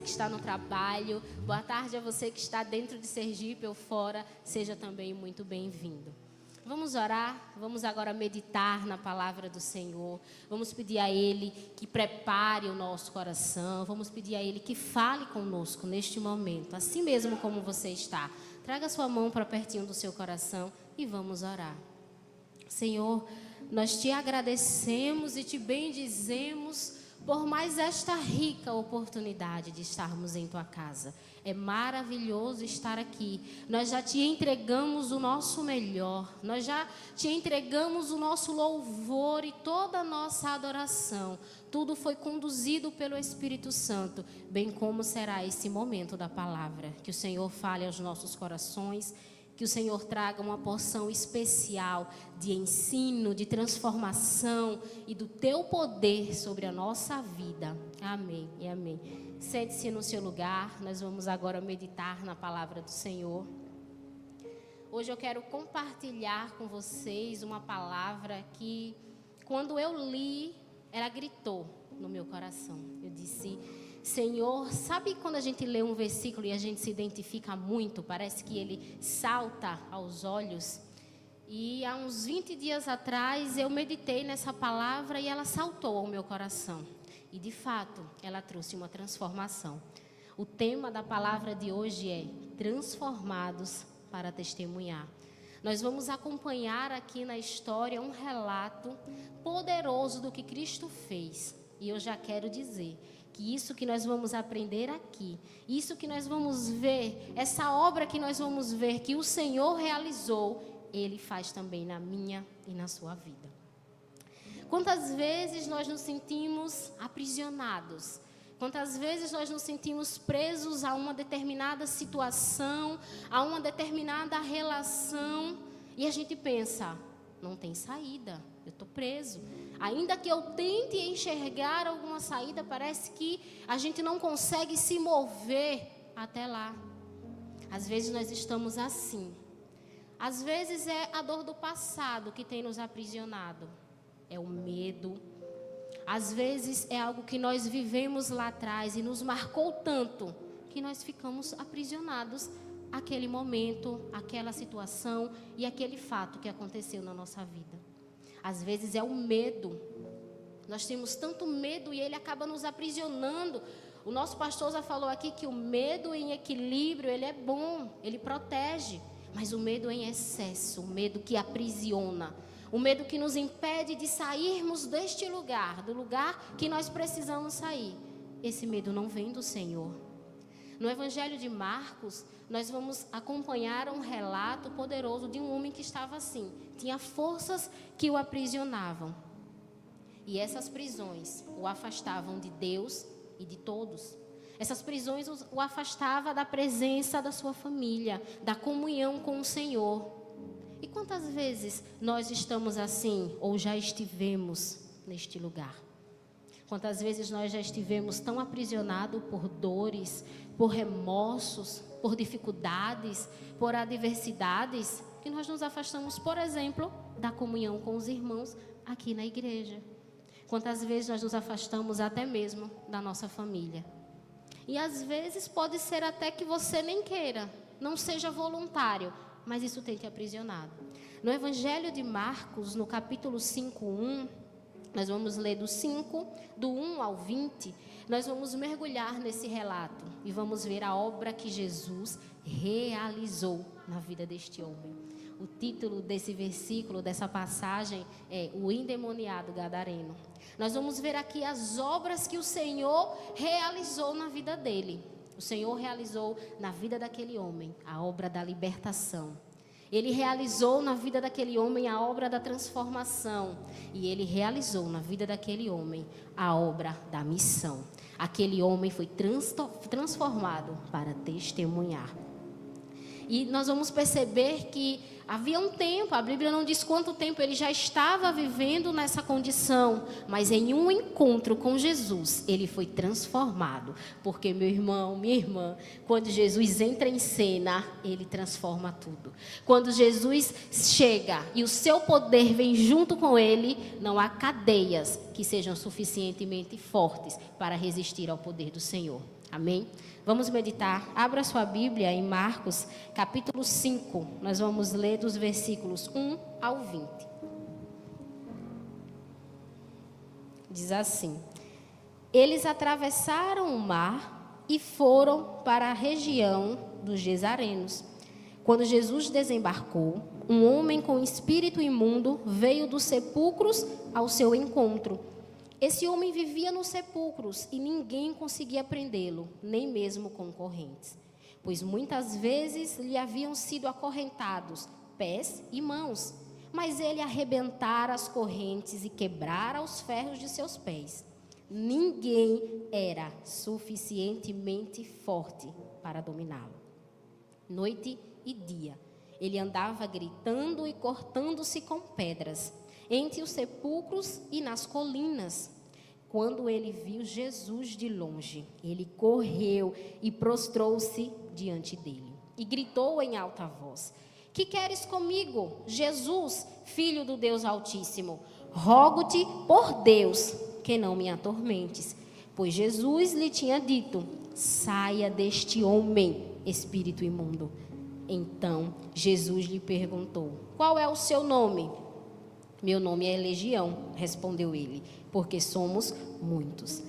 que está no trabalho, boa tarde a você que está dentro de Sergipe ou fora, seja também muito bem-vindo. Vamos orar, vamos agora meditar na palavra do Senhor, vamos pedir a Ele que prepare o nosso coração, vamos pedir a Ele que fale conosco neste momento, assim mesmo como você está. Traga sua mão para pertinho do seu coração e vamos orar. Senhor, nós te agradecemos e te bendizemos por mais esta rica oportunidade de estarmos em tua casa. É maravilhoso estar aqui. Nós já te entregamos o nosso melhor. Nós já te entregamos o nosso louvor e toda a nossa adoração. Tudo foi conduzido pelo Espírito Santo, bem como será esse momento da palavra. Que o Senhor fale aos nossos corações, que o Senhor traga uma porção especial de ensino, de transformação e do teu poder sobre a nossa vida. Amém e amém. Sente-se no seu lugar, nós vamos agora meditar na palavra do Senhor. Hoje eu quero compartilhar com vocês uma palavra que, quando eu li, ela gritou no meu coração. Eu disse: Senhor, sabe quando a gente lê um versículo e a gente se identifica muito, parece que ele salta aos olhos? E há uns 20 dias atrás eu meditei nessa palavra e ela saltou ao meu coração. E de fato, ela trouxe uma transformação. O tema da palavra de hoje é transformados para testemunhar. Nós vamos acompanhar aqui na história um relato poderoso do que Cristo fez. E eu já quero dizer que isso que nós vamos aprender aqui, isso que nós vamos ver, essa obra que nós vamos ver que o Senhor realizou, Ele faz também na minha e na sua vida. Quantas vezes nós nos sentimos aprisionados? Quantas vezes nós nos sentimos presos a uma determinada situação, a uma determinada relação, e a gente pensa, não tem saída, eu estou preso. Ainda que eu tente enxergar alguma saída, parece que a gente não consegue se mover até lá. Às vezes nós estamos assim. Às vezes é a dor do passado que tem nos aprisionado. É o medo. Às vezes é algo que nós vivemos lá atrás e nos marcou tanto que nós ficamos aprisionados àquele momento, àquela situação e aquele fato que aconteceu na nossa vida. Às vezes é o medo. Nós temos tanto medo e ele acaba nos aprisionando. O nosso pastor já falou aqui que o medo em equilíbrio, ele é bom, ele protege. Mas o medo em excesso, o medo que aprisiona, o medo que nos impede de sairmos deste lugar, do lugar que nós precisamos sair. Esse medo não vem do Senhor. No Evangelho de Marcos, nós vamos acompanhar um relato poderoso de um homem que estava assim. Tinha forças que o aprisionavam. E essas prisões o afastavam de Deus e de todos. Essas prisões o afastavam da presença da sua família, da comunhão com o Senhor. E quantas vezes nós estamos assim, ou já estivemos neste lugar? Quantas vezes nós já estivemos tão aprisionados por dores, por remorsos, por dificuldades, por adversidades, que nós nos afastamos, por exemplo, da comunhão com os irmãos aqui na igreja. Quantas vezes nós nos afastamos até mesmo da nossa família. E às vezes pode ser até que você nem queira, não seja voluntário, mas isso tem te aprisionado. No Evangelho de Marcos, no capítulo 5:1, nós vamos ler do 1 ao 20, nós vamos mergulhar nesse relato e vamos ver a obra que Jesus realizou na vida deste homem. O título desse versículo, dessa passagem, é O Endemoniado Gadareno. Nós vamos ver aqui as obras que o Senhor realizou na vida dele. O Senhor realizou na vida daquele homem a obra da libertação. Ele realizou na vida daquele homem a obra da transformação. E ele realizou na vida daquele homem a obra da missão. Aquele homem foi transformado para testemunhar. E nós vamos perceber que havia um tempo, a Bíblia não diz quanto tempo ele já estava vivendo nessa condição, mas em um encontro com Jesus, ele foi transformado. Porque, meu irmão, minha irmã, quando Jesus entra em cena, ele transforma tudo. Quando Jesus chega e o seu poder vem junto com ele, não há cadeias que sejam suficientemente fortes para resistir ao poder do Senhor. Amém? Vamos meditar. Abra sua Bíblia em Marcos, capítulo 5. Nós vamos ler dos versículos 1 ao 20. Diz assim: Eles atravessaram o mar e foram para a região dos Gesarenos. Quando Jesus desembarcou, um homem com espírito imundo veio dos sepulcros ao seu encontro. Esse homem vivia nos sepulcros e ninguém conseguia prendê-lo, nem mesmo com correntes, pois muitas vezes lhe haviam sido acorrentados pés e mãos, mas ele arrebentara as correntes e quebrara os ferros de seus pés. Ninguém era suficientemente forte para dominá-lo. Noite e dia, ele andava gritando e cortando-se com pedras, entre os sepulcros e nas colinas. Quando ele viu Jesus de longe, ele correu e prostrou-se diante dele e gritou em alta voz: Que queres comigo, Jesus, Filho do Deus Altíssimo? Rogo-te por Deus que não me atormentes. Pois Jesus lhe tinha dito: Saia deste homem, espírito imundo. Então Jesus lhe perguntou: Qual é o seu nome? Meu nome é Legião, respondeu ele, porque somos muitos.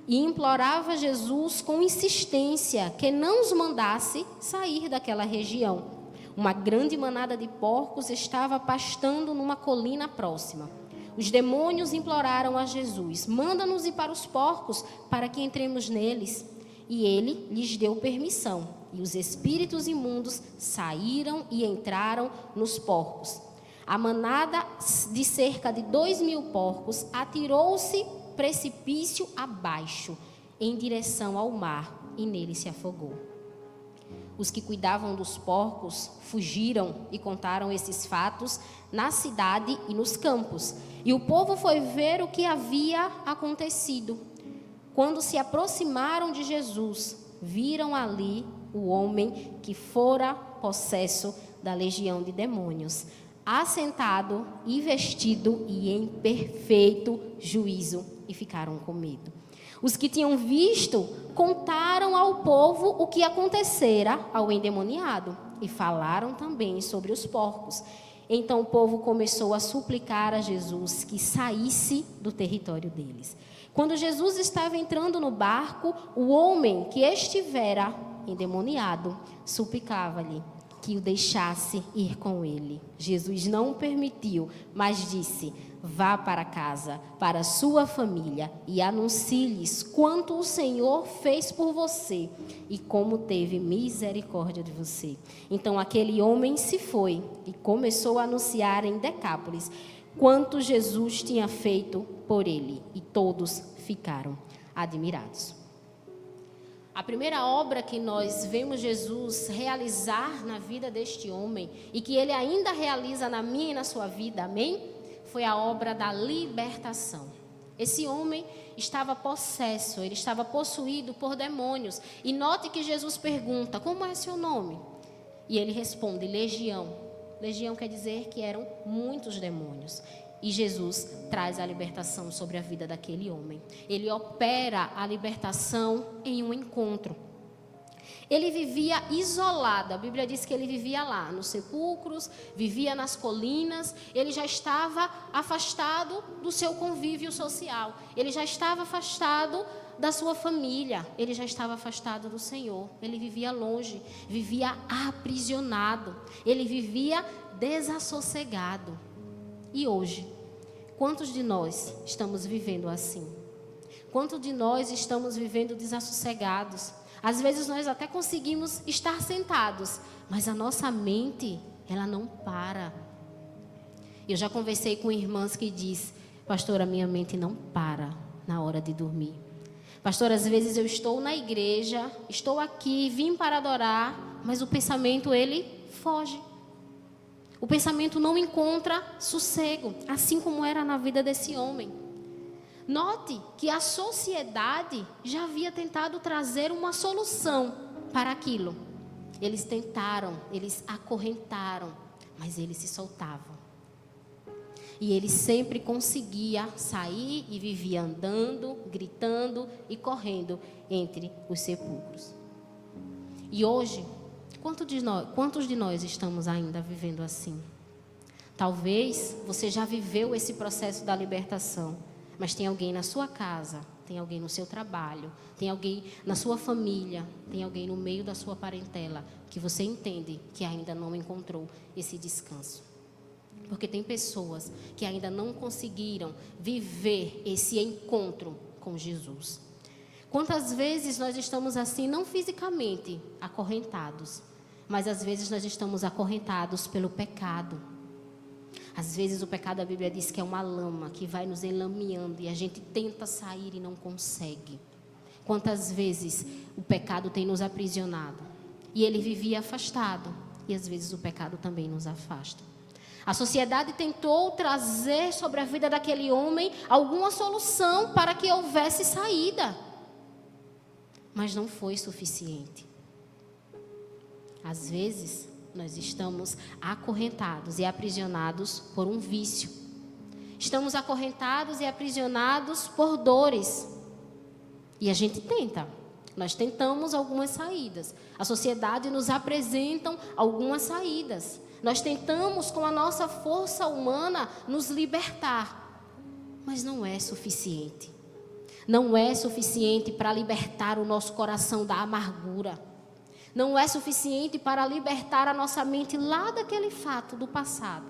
E implorava Jesus com insistência que não os mandasse sair daquela região. Uma grande manada de porcos estava pastando numa colina próxima. Os demônios imploraram a Jesus: Manda-nos ir para os porcos, para que entremos neles. E ele lhes deu permissão. E os espíritos imundos saíram e entraram nos porcos. A manada de cerca de 2.000 porcos atirou-se precipício abaixo, em direção ao mar, e nele se afogou. Os que cuidavam dos porcos fugiram e contaram esses fatos na cidade e nos campos. E o povo foi ver o que havia acontecido. Quando se aproximaram de Jesus, viram ali o homem que fora possesso da legião de demônios, assentado e vestido e em perfeito juízo, e ficaram com medo. Os que tinham visto contaram ao povo o que acontecera ao endemoniado e falaram também sobre os porcos. Então o povo começou a suplicar a Jesus que saísse do território deles. Quando Jesus estava entrando no barco, o homem que estivera endemoniado suplicava-lhe que o deixasse ir com ele. Jesus não o permitiu, mas disse: Vá para casa, para sua família, e anuncie-lhes quanto o Senhor fez por você e como teve misericórdia de você. Então aquele homem se foi e começou a anunciar em Decápolis quanto Jesus tinha feito por ele, e todos ficaram admirados. A primeira obra que nós vemos Jesus realizar na vida deste homem, e que ele ainda realiza na minha e na sua vida, amém? Foi a obra da libertação. Esse homem estava possesso, ele estava possuído por demônios. E note que Jesus pergunta: Como é seu nome? E ele responde: Legião. Legião quer dizer que eram muitos demônios. E Jesus traz a libertação sobre a vida daquele homem. Ele opera a libertação em um encontro. Ele vivia isolado. A Bíblia diz que ele vivia lá, nos sepulcros, vivia nas colinas. Ele já estava afastado do seu convívio social. Ele já estava afastado da sua família. Ele já estava afastado do Senhor. Ele vivia longe, vivia aprisionado. Ele vivia desassossegado. E hoje, quantos de nós estamos vivendo assim? Quantos de nós estamos vivendo desassossegados? Às vezes nós até conseguimos estar sentados, mas a nossa mente, ela não para. Eu já conversei com irmãs que diz: Pastora, minha mente não para na hora de dormir. Pastor, às vezes eu estou na igreja, estou aqui, vim para adorar, mas o pensamento, ele foge. O pensamento não encontra sossego, assim como era na vida desse homem. Note que a sociedade já havia tentado trazer uma solução para aquilo. Eles tentaram, eles acorrentaram, mas eles se soltavam. E ele sempre conseguia sair e vivia andando, gritando e correndo entre os sepulcros. E hoje, quantos de nós estamos ainda vivendo assim? Talvez você já viveu esse processo da libertação, mas tem alguém na sua casa, tem alguém no seu trabalho, tem alguém na sua família, tem alguém no meio da sua parentela que você entende que ainda não encontrou esse descanso. Porque tem pessoas que ainda não conseguiram viver esse encontro com Jesus. Quantas vezes nós estamos assim, não fisicamente acorrentados, mas às vezes nós estamos acorrentados pelo pecado. Às vezes o pecado, a Bíblia diz que é uma lama que vai nos enlameando e a gente tenta sair e não consegue. Quantas vezes o pecado tem nos aprisionado e ele vivia afastado, e às vezes o pecado também nos afasta. A sociedade tentou trazer sobre a vida daquele homem alguma solução para que houvesse saída, mas não foi suficiente. Às vezes nós estamos acorrentados e aprisionados por um vício. Estamos acorrentados e aprisionados por dores. E a gente tenta. Nós tentamos algumas saídas. A sociedade nos apresenta algumas saídas. Nós tentamos, com a nossa força humana, nos libertar. Mas não é suficiente. Não é suficiente para libertar o nosso coração da amargura. Não é suficiente para libertar a nossa mente lá daquele fato do passado.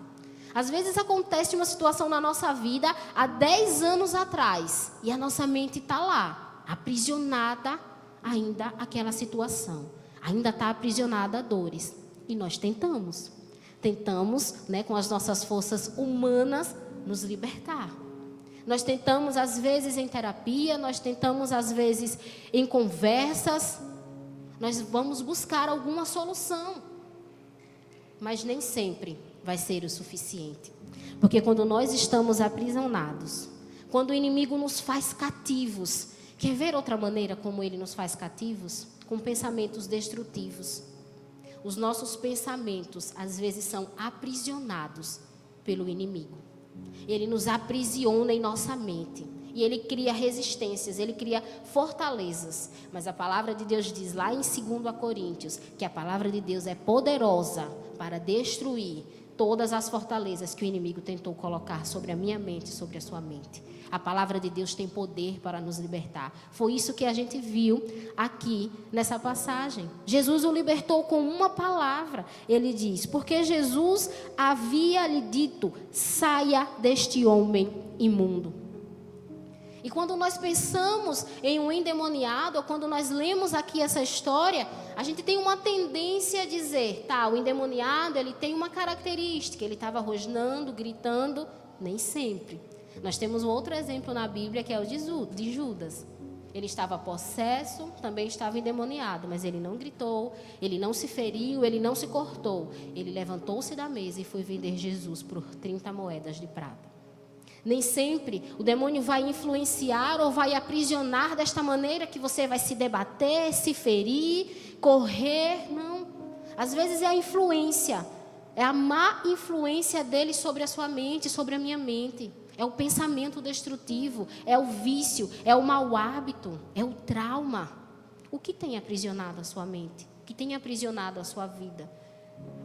Às vezes acontece uma situação na nossa vida há 10 anos atrás e a nossa mente está lá, aprisionada ainda àquela situação. Ainda está aprisionada a dores. E nós tentamos, com as nossas forças humanas, nos libertar. Nós tentamos às vezes em terapia, nós tentamos às vezes em conversas. Nós vamos buscar alguma solução, mas nem sempre vai ser o suficiente. Porque quando nós estamos aprisionados, quando o inimigo nos faz cativos, quer ver outra maneira como ele nos faz cativos? Com pensamentos destrutivos. Os nossos pensamentos, às vezes, são aprisionados pelo inimigo. Ele nos aprisiona em nossa mente. E ele cria resistências, ele cria fortalezas. Mas a palavra de Deus diz lá em 2 Coríntios que a palavra de Deus é poderosa para destruir todas as fortalezas que o inimigo tentou colocar sobre a minha mente, sobre a sua mente. A palavra de Deus tem poder para nos libertar. Foi isso que a gente viu aqui nessa passagem. Jesus o libertou com uma palavra. Ele diz, porque Jesus havia lhe dito, saia deste homem imundo. E quando nós pensamos em um endemoniado, ou quando nós lemos aqui essa história, a gente tem uma tendência a dizer, tá, o endemoniado, ele tem uma característica, ele estava rosnando, gritando, nem sempre. Nós temos um outro exemplo na Bíblia, que é o de Judas. Ele estava possesso, também estava endemoniado, mas ele não gritou, ele não se feriu, ele não se cortou. Ele levantou-se da mesa e foi vender Jesus por 30 moedas de prata. Nem sempre o demônio vai influenciar ou vai aprisionar desta maneira que você vai se debater, se ferir, correr. Não. Às vezes é a influência, é a má influência dele sobre a sua mente, sobre a minha mente. É o pensamento destrutivo, é o vício, é o mau hábito, é o trauma. O que tem aprisionado a sua mente? O que tem aprisionado a sua vida?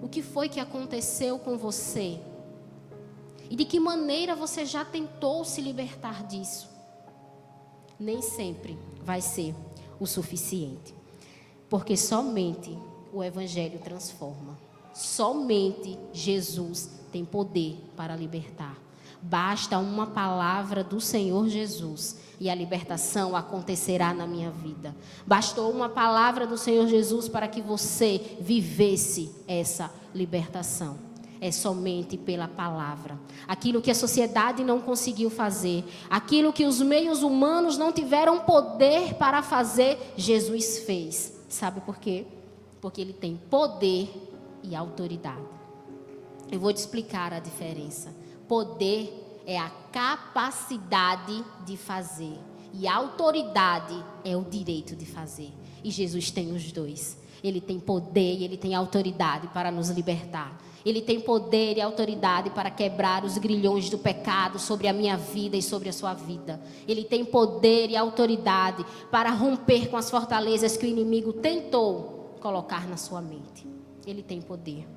O que foi que aconteceu com você? E de que maneira você já tentou se libertar disso? Nem sempre vai ser o suficiente. Porque somente o Evangelho transforma. Somente Jesus tem poder para libertar. Basta uma palavra do Senhor Jesus e a libertação acontecerá na minha vida. Bastou uma palavra do Senhor Jesus para que você vivesse essa libertação. É somente pela palavra. Aquilo que a sociedade não conseguiu fazer, aquilo que os meios humanos não tiveram poder para fazer, Jesus fez. Sabe por quê? Porque ele tem poder e autoridade. Eu vou te explicar a diferença. Poder é a capacidade de fazer. E autoridade é o direito de fazer. E Jesus tem os dois. Ele tem poder e Ele tem autoridade para nos libertar. Ele tem poder e autoridade para quebrar os grilhões do pecado sobre a minha vida e sobre a sua vida. Ele tem poder e autoridade para romper com as fortalezas que o inimigo tentou colocar na sua mente. Ele tem poder.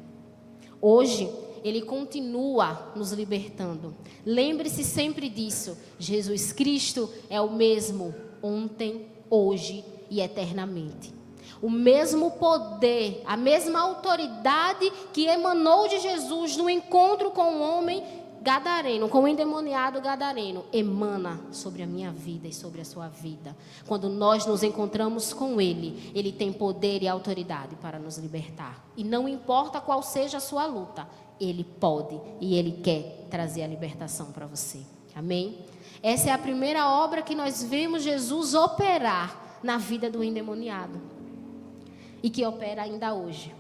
Hoje, Ele continua nos libertando. Lembre-se sempre disso. Jesus Cristo é o mesmo ontem, hoje e eternamente. O mesmo poder, a mesma autoridade que emanou de Jesus no encontro com o homem gadareno, com o endemoniado gadareno, emana sobre a minha vida e sobre a sua vida. Quando nós nos encontramos com Ele, Ele tem poder e autoridade para nos libertar. E não importa qual seja a sua luta, Ele pode e Ele quer trazer a libertação para você. Amém? Essa é a primeira obra que nós vemos Jesus operar na vida do endemoniado. E que opera ainda hoje.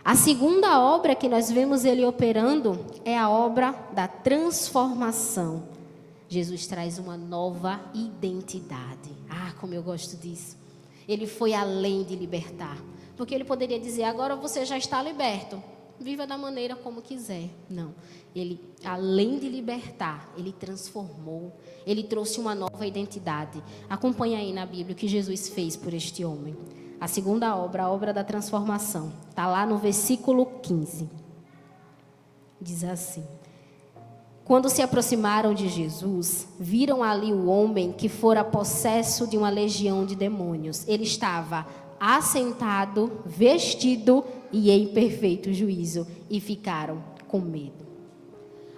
A segunda obra que nós vemos Ele operando é a obra da transformação. Jesus traz uma nova identidade. Ah, como eu gosto disso. Ele foi além de libertar. Porque Ele poderia dizer, agora você já está liberto. Viva da maneira como quiser. Não. Ele, além de libertar, Ele transformou. Ele trouxe uma nova identidade. Acompanha aí na Bíblia o que Jesus fez por este homem. A segunda obra, a obra da transformação. Está lá no versículo 15. Diz assim. Quando se aproximaram de Jesus, viram ali o homem que fora possesso de uma legião de demônios. Ele estava assentado, vestido e em perfeito juízo. E ficaram com medo.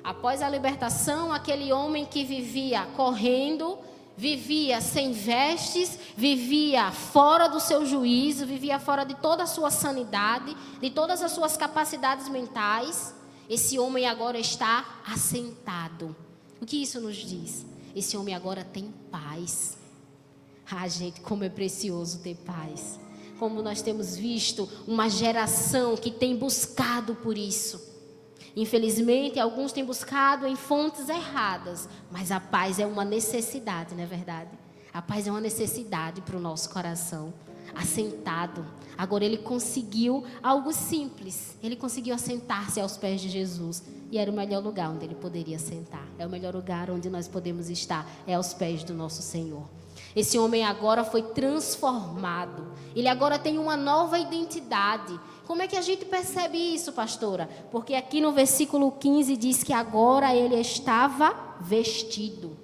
Após a libertação, aquele homem que vivia correndo, vivia sem vestes, vivia fora do seu juízo, vivia fora de toda a sua sanidade, de todas as suas capacidades mentais. Esse homem agora está assentado. O que isso nos diz? Esse homem agora tem paz. Ah, gente, como é precioso ter paz. Como nós temos visto uma geração que tem buscado por isso. Infelizmente, alguns têm buscado em fontes erradas, mas a paz é uma necessidade, não é verdade? A paz é uma necessidade para o nosso coração. Assentado. Agora ele conseguiu algo simples. Ele conseguiu assentar-se aos pés de Jesus. E era o melhor lugar onde ele poderia sentar. É o melhor lugar onde nós podemos estar. É aos pés do nosso Senhor. Esse homem agora foi transformado. Ele agora tem uma nova identidade. Como é que a gente percebe isso, pastora? Porque aqui no versículo 15 diz que agora ele estava vestido.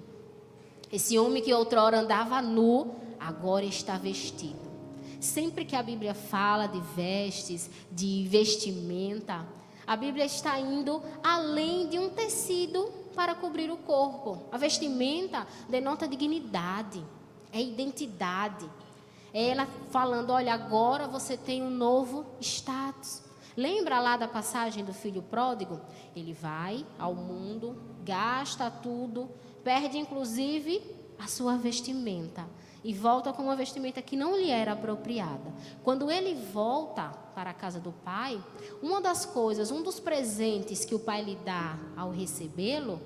Esse homem que outrora andava nu, agora está vestido. Sempre que a Bíblia fala de vestes, de vestimenta, a Bíblia está indo além de um tecido para cobrir o corpo. A vestimenta denota dignidade, é identidade. É ela falando, olha, agora você tem um novo status. Lembra lá da passagem do filho pródigo? Ele vai ao mundo, gasta tudo, perde inclusive a sua vestimenta. E volta com uma vestimenta que não lhe era apropriada. Quando ele volta para a casa do pai, uma das coisas, um dos presentes que o pai lhe dá ao recebê-lo,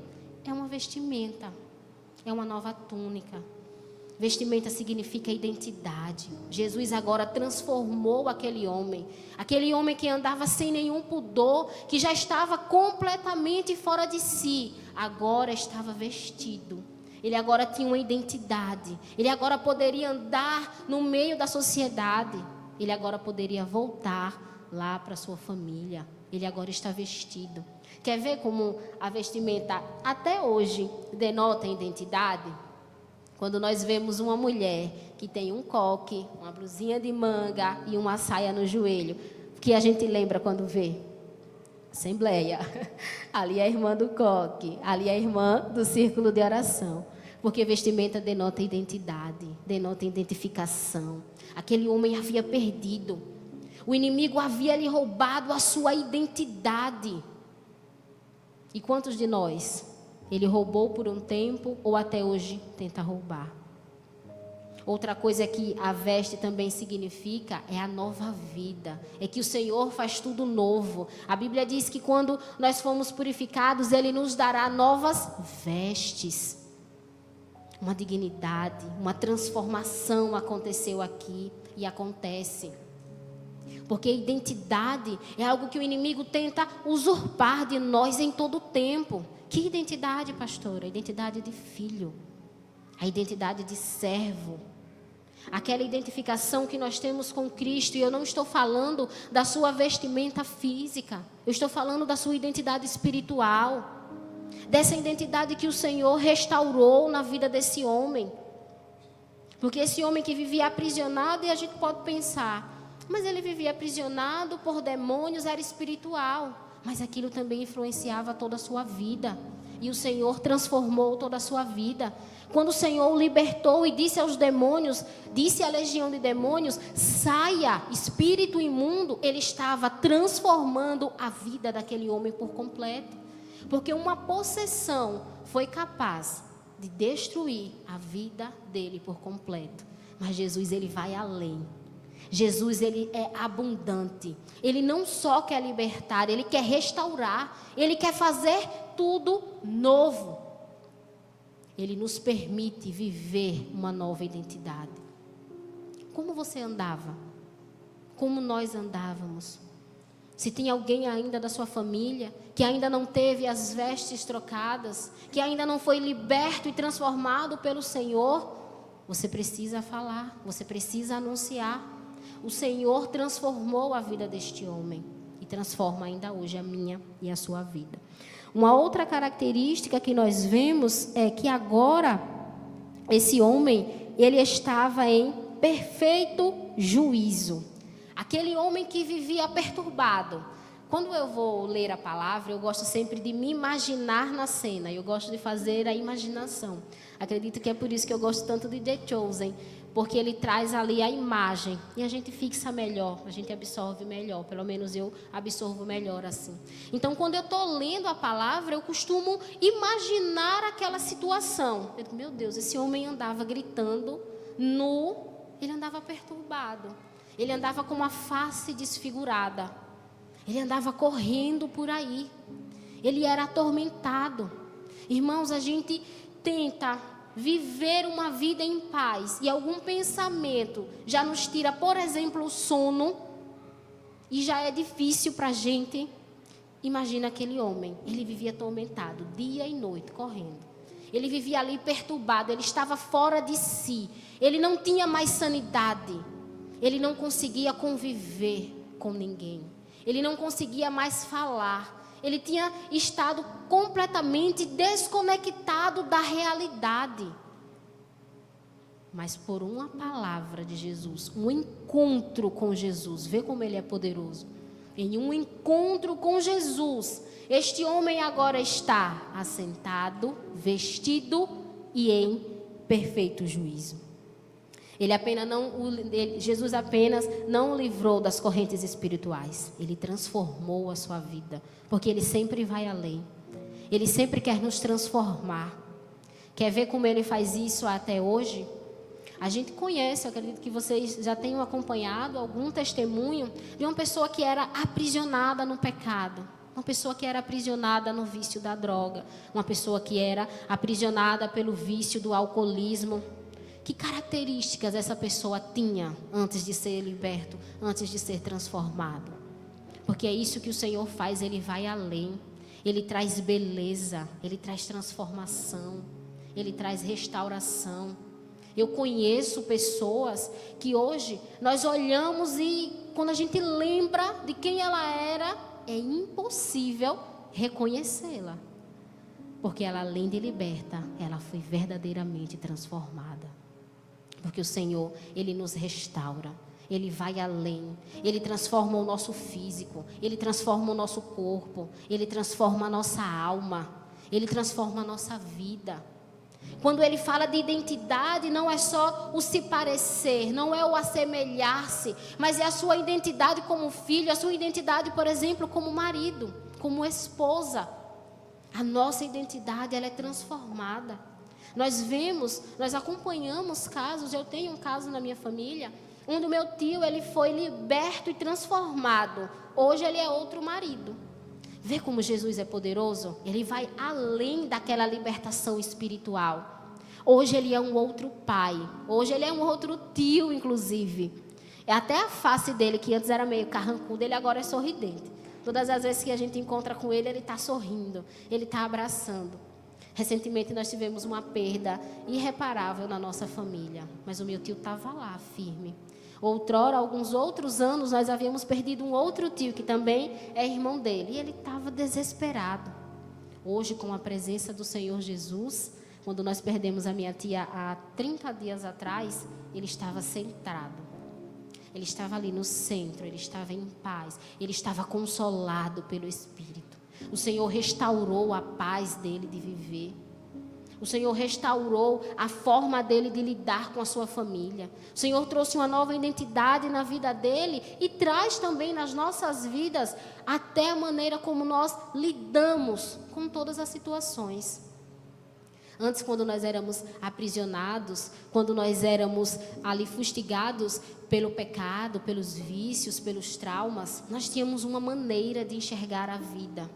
é uma vestimenta, é uma nova túnica. Vestimenta significa identidade. Jesus agora transformou aquele homem que andava sem nenhum pudor, que já estava completamente fora de si, agora estava vestido. Ele agora tinha uma identidade. Ele agora poderia andar no meio da sociedade. Ele agora poderia voltar lá para sua família. Ele agora está vestido. Quer ver como a vestimenta até hoje denota identidade? Quando nós vemos uma mulher que tem um coque, uma blusinha de manga e uma saia no joelho, o que a gente lembra quando vê? Assembleia. Ali é a irmã do coque, ali é a irmã do círculo de oração. Porque vestimenta denota identidade, denota identificação. Aquele homem havia perdido. O inimigo havia lhe roubado a sua identidade. E quantos de nós ele roubou por um tempo ou até hoje tenta roubar? Outra coisa que a veste também significa é a nova vida. É que o Senhor faz tudo novo. A Bíblia diz que quando nós formos purificados, Ele nos dará novas vestes. uma dignidade, uma transformação aconteceu aqui e acontece. Porque a identidade é algo que o inimigo tenta usurpar de nós em todo o tempo. Que identidade, pastora? A identidade de filho, a identidade de servo. Aquela identificação que nós temos com Cristo, e eu não estou falando da sua vestimenta física, eu estou falando da sua identidade espiritual, dessa identidade que o Senhor restaurou na vida desse homem. Porque esse homem que vivia aprisionado, e a gente pode pensar, mas ele vivia aprisionado por demônios, era espiritual, mas aquilo também influenciava toda a sua vida, e o Senhor transformou toda a sua vida. Quando o Senhor o libertou e disse aos demônios, disse à legião de demônios, saia, espírito imundo, ele estava transformando a vida daquele homem por completo. Porque uma possessão foi capaz de destruir a vida dele por completo. Mas Jesus, ele vai além. Jesus, ele é abundante. Ele não só quer libertar, ele quer restaurar, ele quer fazer tudo novo. Ele nos permite viver uma nova identidade. Como você andava? Como nós andávamos? Se tem alguém ainda da sua família que ainda não teve as vestes trocadas, que ainda não foi liberto e transformado pelo Senhor, você precisa falar, você precisa anunciar. O Senhor transformou a vida deste homem e transforma ainda hoje a minha e a sua vida. Uma outra característica que nós vemos é que agora esse homem, ele estava em perfeito juízo. Aquele homem que vivia perturbado. Quando eu vou ler a palavra, eu gosto sempre de me imaginar na cena. Eu gosto de fazer a imaginação. Acredito que é por isso que eu gosto tanto de The Chosen, porque ele traz ali a imagem e a gente fixa melhor, a gente absorve melhor, pelo menos eu absorvo melhor assim. Então, quando eu estou lendo a palavra, eu costumo imaginar aquela situação. Eu digo, meu Deus, esse homem andava gritando nu, ele andava perturbado, ele andava com uma face desfigurada, ele andava correndo por aí, ele era atormentado. Irmãos, a gente tenta viver uma vida em paz e algum pensamento já nos tira, por exemplo, o sono, e já é difícil para a gente. Imagina aquele homem, ele vivia atormentado dia e noite, correndo, ele vivia ali perturbado, ele estava fora de si, ele não tinha mais sanidade, ele não conseguia conviver com ninguém, ele não conseguia mais falar. Ele tinha estado completamente desconectado da realidade. Mas por uma palavra de Jesus, um encontro com Jesus, vê como ele é poderoso. Em um encontro com Jesus, este homem agora está assentado, vestido e em perfeito juízo. Jesus apenas não o livrou das correntes espirituais. Ele transformou a sua vida. Porque Ele sempre vai além. Ele sempre quer nos transformar. Quer ver como Ele faz isso até hoje? A gente conhece, eu acredito que vocês já tenham acompanhado algum testemunho de uma pessoa que era aprisionada no pecado. Uma pessoa que era aprisionada no vício da droga. Uma pessoa que era aprisionada pelo vício do alcoolismo. Que características essa pessoa tinha antes de ser liberto, antes de ser transformado? Porque é isso que o Senhor faz, Ele vai além. Ele traz beleza, Ele traz transformação, Ele traz restauração. Eu conheço pessoas que hoje nós olhamos e quando a gente lembra de quem ela era, é impossível reconhecê-la. Porque ela, além de liberta, ela foi verdadeiramente transformada. Porque o Senhor, Ele nos restaura, Ele vai além, Ele transforma o nosso físico, Ele transforma o nosso corpo, Ele transforma a nossa alma, Ele transforma a nossa vida. Quando Ele fala de identidade, não é só o se parecer, não é o assemelhar-se, mas é a sua identidade como filho, a sua identidade, por exemplo, como marido, como esposa. A nossa identidade, ela é transformada. Nós acompanhamos casos, eu tenho um caso na minha família, onde o meu tio, ele foi liberto e transformado. Hoje ele é outro marido. Vê como Jesus é poderoso? Ele vai além daquela libertação espiritual. Hoje ele é um outro pai. Hoje ele é um outro tio, inclusive. É até a face dele, que antes era meio carrancuda, ele agora é sorridente. Todas as vezes que a gente encontra com ele, ele está sorrindo, ele está abraçando. Recentemente nós tivemos uma perda irreparável na nossa família, mas o meu tio estava lá, firme. Outrora, alguns outros anos, nós havíamos perdido um outro tio, que também é irmão dele, e ele estava desesperado. Hoje, com a presença do Senhor Jesus, quando nós perdemos a minha tia há 30 dias atrás, ele estava centrado. Ele estava ali no centro, ele estava em paz, ele estava consolado pelo Espírito. O Senhor restaurou a paz dele de viver. O Senhor restaurou a forma dele de lidar com a sua família. O Senhor trouxe uma nova identidade na vida dele e traz também nas nossas vidas até a maneira como nós lidamos com todas as situações. Antes, quando nós éramos aprisionados, quando nós éramos ali fustigados pelo pecado, pelos vícios, pelos traumas, nós tínhamos uma maneira de enxergar a vida.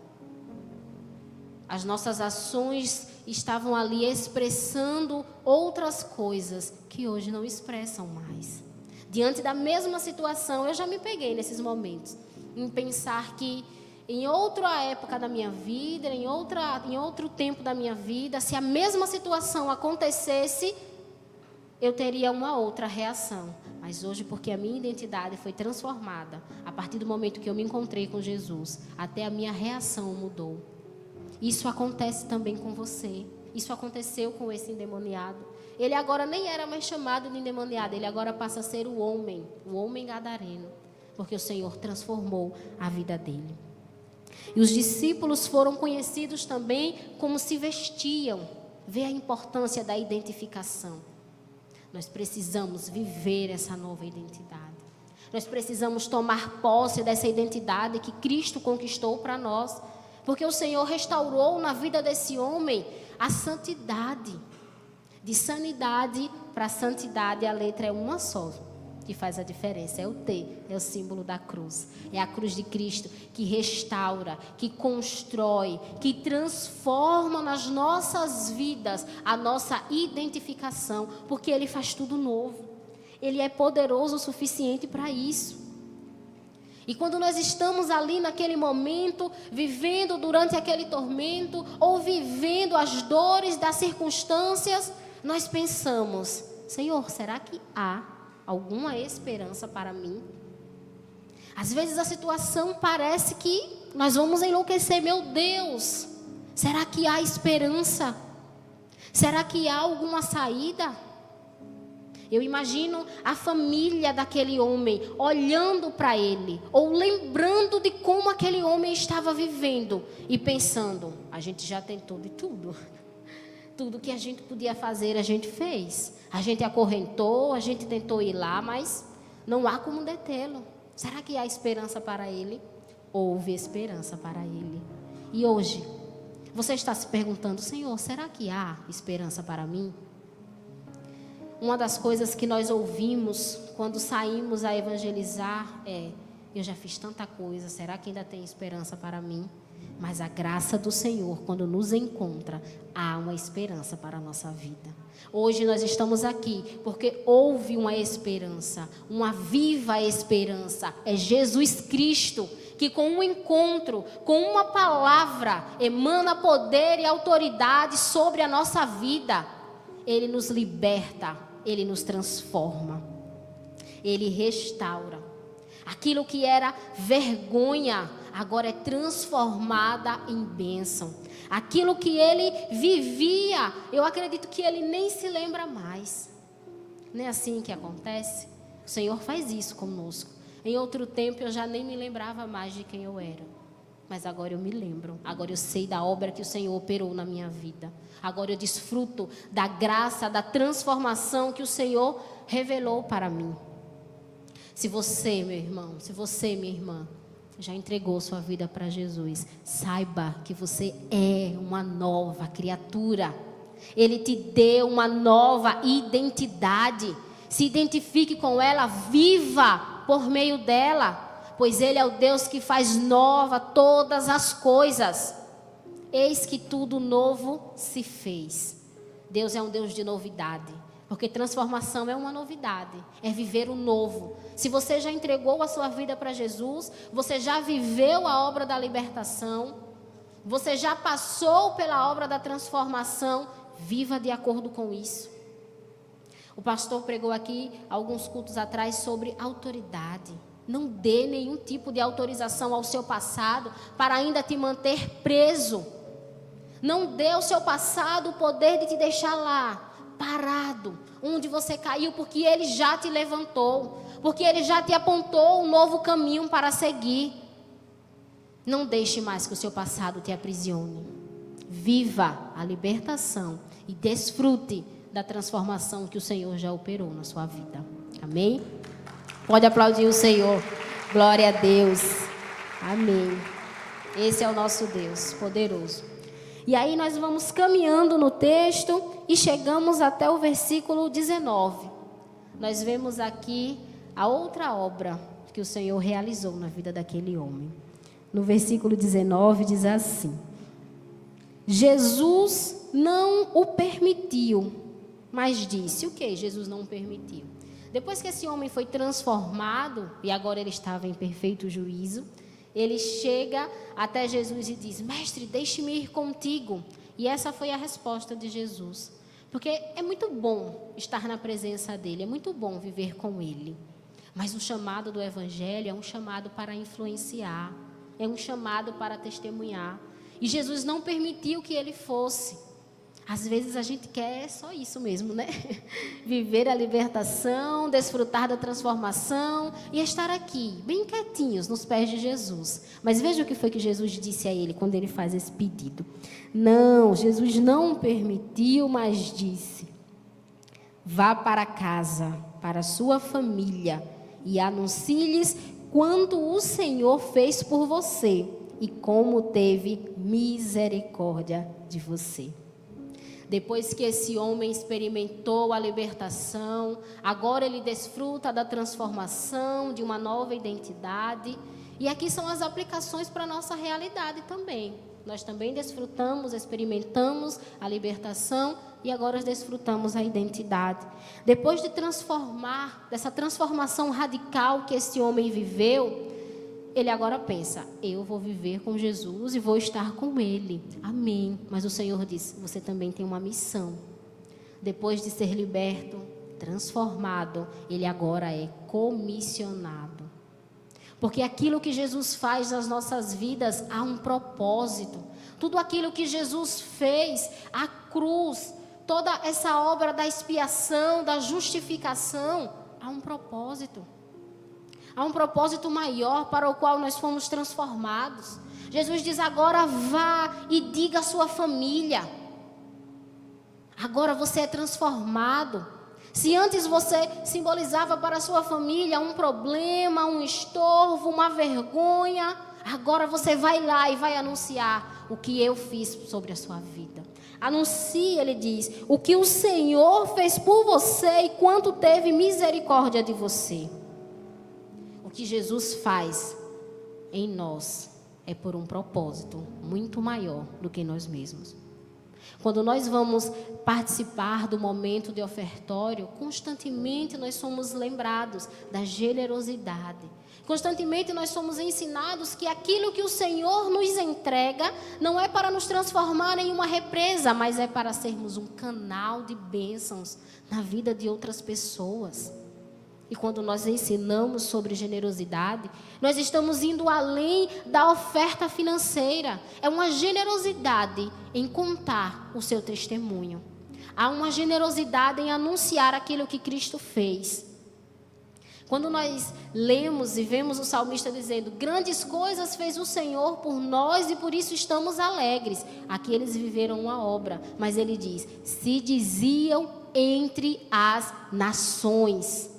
As nossas ações estavam ali expressando outras coisas que hoje não expressam mais. Diante da mesma situação, eu já me peguei nesses momentos, em pensar que em outra época da minha vida, em outro tempo da minha vida, se a mesma situação acontecesse, eu teria uma outra reação. Mas hoje, porque a minha identidade foi transformada, a partir do momento que eu me encontrei com Jesus, até a minha reação mudou. Isso acontece também com você. Isso aconteceu com esse endemoniado. Ele agora nem era mais chamado de endemoniado, ele agora passa a ser o homem gadareno, porque o Senhor transformou a vida dele. E os discípulos foram conhecidos também como se vestiam. Vê a importância da identificação. Nós precisamos viver essa nova identidade. Nós precisamos tomar posse dessa identidade que Cristo conquistou para nós. Porque o Senhor restaurou na vida desse homem a santidade. De sanidade para santidade, a letra é uma só, que faz a diferença, é o T, é o símbolo da cruz. É a cruz de Cristo que restaura, que constrói, que transforma nas nossas vidas a nossa identificação, porque Ele faz tudo novo. Ele é poderoso o suficiente para isso. E quando nós estamos ali naquele momento, vivendo durante aquele tormento, ou vivendo as dores das circunstâncias, nós pensamos, Senhor, será que há alguma esperança para mim? Às vezes a situação parece que nós vamos enlouquecer. Meu Deus, será que há esperança? Será que há alguma saída? Eu imagino a família daquele homem olhando para ele, ou lembrando de como aquele homem estava vivendo e pensando, a gente já tentou de tudo. Tudo que a gente podia fazer, a gente fez. A gente acorrentou, a gente tentou ir lá, mas não há como detê-lo. Será que há esperança para ele? Houve esperança para ele. E hoje, você está se perguntando, Senhor, será que há esperança para mim? Uma das coisas que nós ouvimos quando saímos a evangelizar é, eu já fiz tanta coisa, será que ainda tem esperança para mim? Mas a graça do Senhor, quando nos encontra, há uma esperança para a nossa vida. Hoje nós estamos aqui porque houve uma esperança, uma viva esperança. É Jesus Cristo que com um encontro, com uma palavra, emana poder e autoridade sobre a nossa vida. Ele nos liberta, Ele nos transforma, Ele restaura. Aquilo que era vergonha, agora é transformada em bênção. Aquilo que ele vivia, eu acredito que ele nem se lembra mais. Não é assim que acontece? O Senhor faz isso conosco. Em outro tempo eu já nem me lembrava mais de quem eu era. Mas agora eu me lembro. Agora eu sei da obra que o Senhor operou na minha vida. Agora eu desfruto da graça, da transformação que o Senhor revelou para mim. Se você, meu irmão, se você, minha irmã, já entregou sua vida para Jesus, saiba que você é uma nova criatura. Ele te deu uma nova identidade. Se identifique com ela, viva por meio dela, pois Ele é o Deus que faz nova todas as coisas. Eis que tudo novo se fez. Deus é um Deus de novidade. Porque transformação é uma novidade, é viver o novo. Se você já entregou a sua vida para Jesus, você já viveu a obra da libertação, você já passou pela obra da transformação, viva de acordo com isso. O pastor pregou aqui, alguns cultos atrás, sobre autoridade. Não dê nenhum tipo de autorização ao seu passado para ainda te manter preso. Não dê ao seu passado o poder de te deixar lá, parado, onde você caiu, porque ele já te levantou, porque ele já te apontou um novo caminho para seguir. Não deixe mais que o seu passado te aprisione. Viva a libertação e desfrute da transformação que o Senhor já operou na sua vida. Amém? Pode aplaudir o Senhor. Glória a Deus. Amém. Esse é o nosso Deus poderoso. E aí nós vamos caminhando no texto e chegamos até o versículo 19. Nós vemos aqui a outra obra que o Senhor realizou na vida daquele homem. No versículo 19 diz assim: Jesus não o permitiu, mas disse. O que Jesus não o permitiu? Depois que esse homem foi transformado, e agora ele estava em perfeito juízo, ele chega até Jesus e diz: Mestre, deixe-me ir contigo. E essa foi a resposta de Jesus. Porque é muito bom estar na presença dele, é muito bom viver com ele. Mas o chamado do Evangelho é um chamado para influenciar, é um chamado para testemunhar. E Jesus não permitiu que ele fosse. Às vezes a gente quer só isso mesmo, né? Viver a libertação, desfrutar da transformação e estar aqui, bem quietinhos, nos pés de Jesus. Mas veja o que foi que Jesus disse a ele quando ele faz esse pedido. Não, Jesus não permitiu, mas disse: vá para casa, para a sua família e anuncie-lhes quanto o Senhor fez por você e como teve misericórdia de você. Depois que esse homem experimentou a libertação, agora ele desfruta da transformação, de uma nova identidade. E aqui são as aplicações para a nossa realidade também. Nós também desfrutamos, experimentamos a libertação e agora desfrutamos a identidade. Depois de dessa transformação radical que esse homem viveu, ele agora pensa: eu vou viver com Jesus e vou estar com ele. Amém. Mas o Senhor disse: você também tem uma missão. Depois de ser liberto, transformado, ele agora é comissionado. Porque aquilo que Jesus faz nas nossas vidas há um propósito. Tudo aquilo que Jesus fez, a cruz, toda essa obra da expiação, da justificação, há um propósito. Há um propósito maior para o qual nós fomos transformados. Jesus diz: agora vá e diga à sua família. Agora você é transformado. Se antes você simbolizava para a sua família um problema, um estorvo, uma vergonha, agora você vai lá e vai anunciar o que eu fiz sobre a sua vida. Anuncie, ele diz, o que o Senhor fez por você e quanto teve misericórdia de você. O que Jesus faz em nós é por um propósito muito maior do que nós mesmos. Quando nós vamos participar do momento de ofertório, constantemente nós somos lembrados da generosidade. Constantemente nós somos ensinados que aquilo que o Senhor nos entrega não é para nos transformar em uma represa, mas é para sermos um canal de bênçãos na vida de outras pessoas. E quando nós ensinamos sobre generosidade, nós estamos indo além da oferta financeira. É uma generosidade em contar o seu testemunho. Há uma generosidade em anunciar aquilo que Cristo fez. Quando nós lemos e vemos o salmista dizendo: grandes coisas fez o Senhor por nós e por isso estamos alegres. Aqui eles viveram uma obra, mas ele diz: se diziam entre as nações.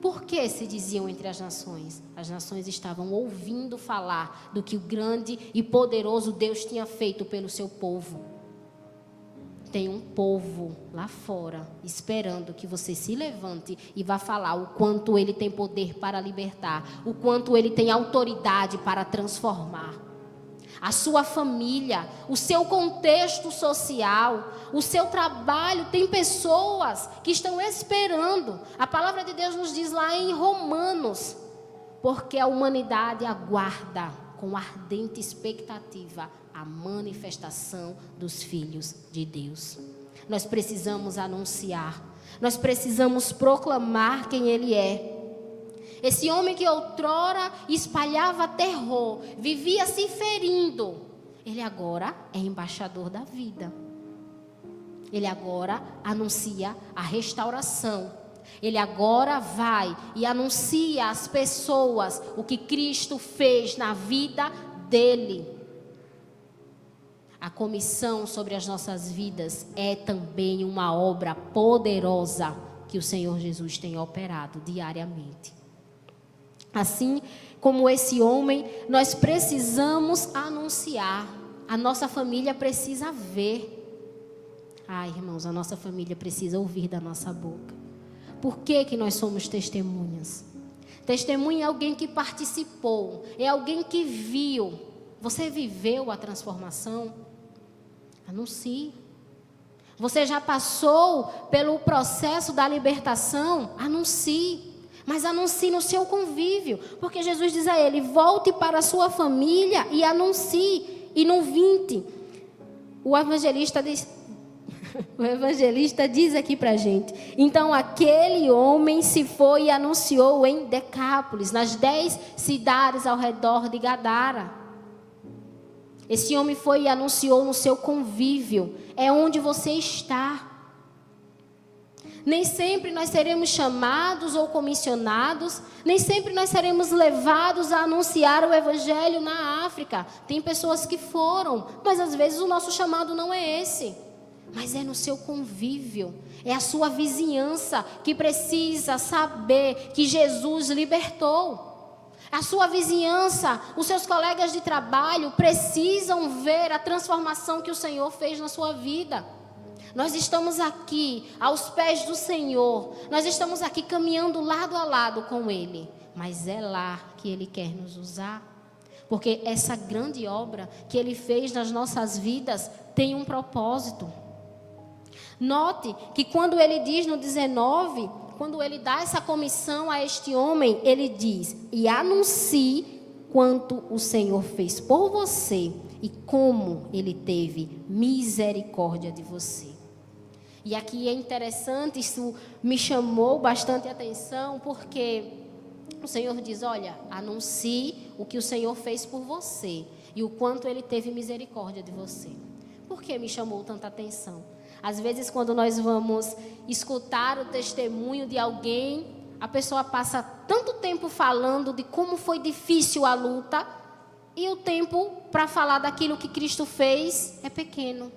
Por que se diziam entre as nações? As nações estavam ouvindo falar do que o grande e poderoso Deus tinha feito pelo seu povo. Tem um povo lá fora esperando que você se levante e vá falar o quanto ele tem poder para libertar, o quanto ele tem autoridade para transformar. a sua família, o seu contexto social, o seu trabalho. Tem pessoas que estão esperando. A palavra de Deus nos diz lá em Romanos, porque a humanidade aguarda com ardente expectativa a manifestação dos filhos de Deus. Nós precisamos anunciar, nós precisamos proclamar quem Ele é. Esse homem que outrora espalhava terror, vivia se ferindo, ele agora é embaixador da vida. Ele agora anuncia a restauração. Ele agora vai e anuncia às pessoas o que Cristo fez na vida dele. A comissão sobre as nossas vidas é também uma obra poderosa que o Senhor Jesus tem operado diariamente. Assim como esse homem, nós precisamos anunciar. A nossa família precisa ver. Ai, irmãos, a nossa família precisa ouvir da nossa boca. Por que nós somos testemunhas? Testemunha é alguém que participou, é alguém que viu. Você viveu a transformação? Anuncie. Você já passou pelo processo da libertação? Anuncie. Mas anuncie no seu convívio, porque Jesus diz a ele: volte para a sua família e anuncie. E no 20, o evangelista diz aqui para a gente: então aquele homem se foi e anunciou em Decápolis, nas 10 cidades ao redor de Gadara. Esse homem foi e anunciou no seu convívio, é onde você está. Nem sempre nós seremos chamados ou comissionados, nem sempre nós seremos levados a anunciar o evangelho na África. Tem pessoas que foram, mas às vezes o nosso chamado não é esse. Mas é no seu convívio, é a sua vizinhança que precisa saber que Jesus libertou. A sua vizinhança, os seus colegas de trabalho precisam ver a transformação que o Senhor fez na sua vida. Nós estamos aqui aos pés do Senhor, nós estamos aqui caminhando lado a lado com Ele, mas é lá que Ele quer nos usar, porque essa grande obra que Ele fez nas nossas vidas tem um propósito. Note que quando Ele diz no 19, quando Ele dá essa comissão a este homem, Ele diz: e anuncie quanto o Senhor fez por você e como Ele teve misericórdia de você. E aqui é interessante, isso me chamou bastante atenção, porque o Senhor diz: olha, anuncie o que o Senhor fez por você e o quanto Ele teve misericórdia de você. Por que me chamou tanta atenção? Às vezes, quando nós vamos escutar o testemunho de alguém, a pessoa passa tanto tempo falando de como foi difícil a luta, e o tempo para falar daquilo que Cristo fez é pequeno.